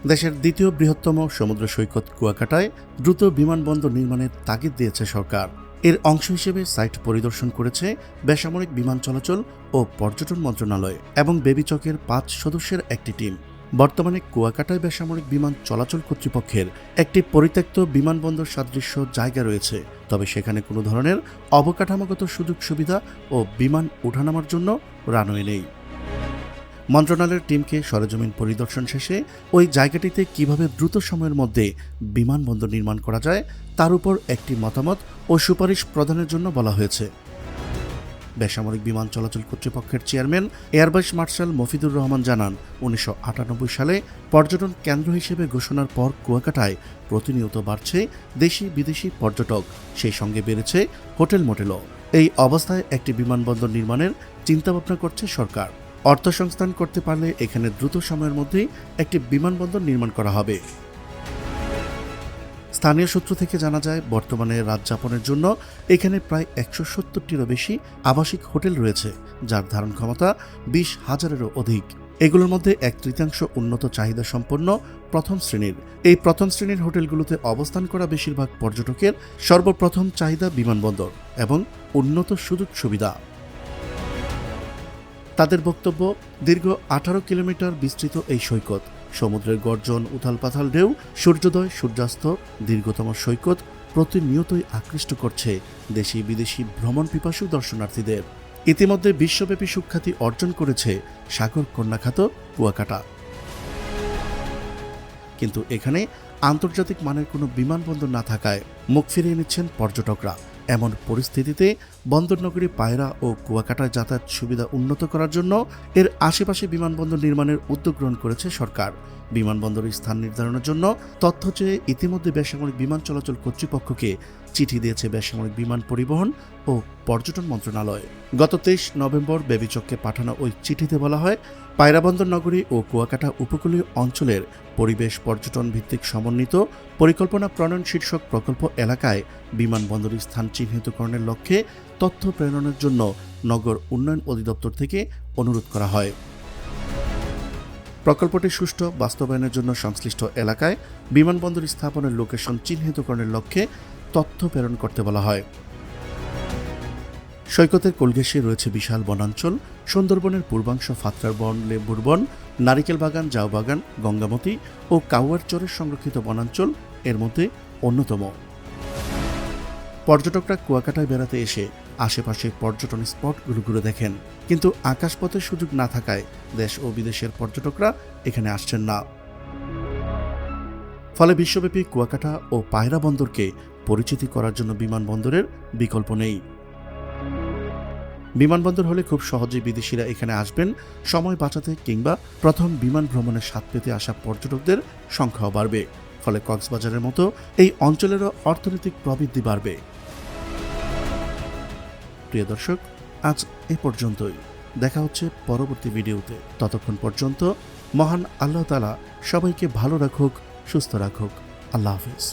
দেশের দ্বিতীয় বৃহত্তম সমুদ্র সৈকত কুয়াকাটায় দ্রুত বিমানবন্দর নির্মাণের তাগিদ দিয়েছে সরকার। এর অংশ হিসেবে সাইট পরিদর্শন করেছে বেসামরিক বিমান চলাচল ও পর্যটন মন্ত্রণালয় এবং বেবিচকের 5 সদস্যের একটি টিম। বর্তমানে কুয়াকাটায় বেসামরিক বিমান চলাচল কর্তৃপক্ষের একটি পরিত্যক্ত বিমানবন্দর সাদৃশ্য জায়গা রয়েছে, তবে সেখানে কোনো ধরনের অবকাঠামোগত সুযোগ সুবিধা ও বিমান ওঠানামার জন্য রানওয়ে নেই। মন্ত্রণালয়ের টিমকে সরেজমিন পরিদর্শন শেষে ওই জায়গাটিতে কিভাবে দ্রুত সময়ের মধ্যে বিমানবন্দর নির্মাণ করা যায় তার উপর একটি মতামত ও সুপারিশ প্রদানের জন্য বলা হয়েছে। বেসামরিক বিমান চলাচল কর্তৃপক্ষের chairman air vice marshal Mafidur Rahman জানান, 1998 সালে পর্যটন কেন্দ্র হিসেবে ঘোষণার পর কুয়াকাটায় প্রতিনিয়ত বাড়ছে দেশি বিদেশি পর্যটক, সেই সঙ্গে বেড়েছে হোটেল মোটেলও। এই অবস্থায় একটি বিমানবন্দর নির্মাণের চিন্তাভাবনা করছে সরকার। অর্থ সংস্থান করতে পারলে এখানে দ্রুত সময়ের মধ্যেই একটি বিমানবন্দর নির্মাণ করা হবে। স্থানীয় সূত্র থেকে জানা যায়, বর্তমানে রাত যাপনের জন্য এখানে প্রায় 170টিরও বেশি আবাসিক হোটেল রয়েছে, যার ধারণ ক্ষমতা 20,000-এরও অধিক। এগুলোর মধ্যে 1/3 উন্নত চাহিদা সম্পন্ন প্রথম শ্রেণীর। এই প্রথম শ্রেণীর হোটেলগুলোতে অবস্থান করা বেশিরভাগ পর্যটকের সর্বপ্রথম চাহিদা বিমানবন্দর এবং উন্নত সুযোগ সুবিধা। তাদের বক্তব্য, দীর্ঘ 18 কিলোমিটার বিস্তৃত এই সৈকত, সমুদ্রের গর্জন, উথালপাথাল ঢেউ, সূর্যোদয় সূর্যাস্ত, দীর্ঘতম সৈকত প্রতিনিয়তই আকৃষ্ট করছে দেশি বিদেশি ভ্রমণ পিপাসু দর্শনার্থীদের। ইতিমধ্যে বিশ্বব্যাপী সুখ্যাতি অর্জন করেছে সাগর কন্যাখ্যাত কুয়াকাটা। কিন্তু এখানে আন্তর্জাতিক মানের কোনো বিমানবন্দর না থাকায় মুখ ফিরিয়ে নিচ্ছেন পর্যটকরা। এমন পরিস্থিতিতে বন্দরনগরী পায়রা ও কুয়াকাটায় যাতায়াত সুবিধা উন্নত করার জন্য এর আশেপাশে বিমানবন্দর নির্মাণের উদ্যোগ গ্রহণ করেছে সরকার। বিমানবন্দরের স্থান নির্ধারণের জন্য তথ্য চেয়ে ইতিমধ্যে বেসামরিক বিমান চলাচল কর্তৃপক্ষকে চিঠি দিয়েছে বেসামরিক বিমান পরিবহন ও পর্যটন মন্ত্রণালয়। গত 23 নভেম্বর বেবিচককে পাঠানো ওই চিঠিতে বলা হয়, পায়রা বন্দর নগরী ও কুয়াকাটা উপকূলীয় অঞ্চলের পরিবেশ পর্যটন ভিত্তিক সমন্বিত পরিকল্পনা প্রণয়ন শীর্ষক প্রকল্প এলাকায় বিমানবন্দরের স্থান চিহ্নিতকরণের লক্ষ্যে তথ্য প্রেরণের জন্য নগর উন্নয়ন অধিদপ্তর থেকে অনুরোধ করা হয়। প্রকল্পটি সুষ্ঠু বাস্তবায়নের জন্য সংশ্লিষ্ট এলাকায় বিমানবন্দর স্থাপনের লোকেশন চিহ্নিতকরণের লক্ষ্যে তথ্য প্রেরণ করতে বলা হয়। সৈকতের কোলঘেঁষে রয়েছে বিশাল বনাঞ্চল। সুন্দরবনের পূর্বাংশ ফাতরার বন, লেবুর বন, নারিকেল বাগান, জাউ বাগান, গঙ্গামতি ও কাউয়ার চরের সংরক্ষিত বনাঞ্চল এর মধ্যে অন্যতম। পর্যটকরা কুয়াকাটায় বেড়াতে এসে আশেপাশের পর্যটন স্পটগুলো ঘুরে দেখেন, কিন্তু আকাশপথের সুযোগ না থাকায় দেশ ও বিদেশের পর্যটকরা এখানে আসছেন না। ফলে বিশ্বব্যাপী কুয়াকাটা ও পায়রা বন্দরকে পরিচিতি করার জন্য বিমানবন্দরের বিকল্প নেই। বিমানবন্দর হলে খুব সহজেই বিদেশিরা এখানে আসবেন, সময় বাঁচাতে কিংবা প্রথম বিমান ভ্রমণের স্বাদ পেতে আসা পর্যটকদের সংখ্যাও বাড়বে। ফলে কক্সবাজারের মতো এই অঞ্চলেরও অর্থনৈতিক প্রবৃদ্ধি বাড়বে। প্রিয় দর্শক, আজ এ পর্যন্তই। দেখা হচ্ছে পরবর্তী ভিডিওতে। ততক্ষণ পর্যন্ত মহান আল্লাহ তাআলা সবাইকে ভালো রাখুক, সুস্থ রাখুক। আল্লাহ হাফেজ।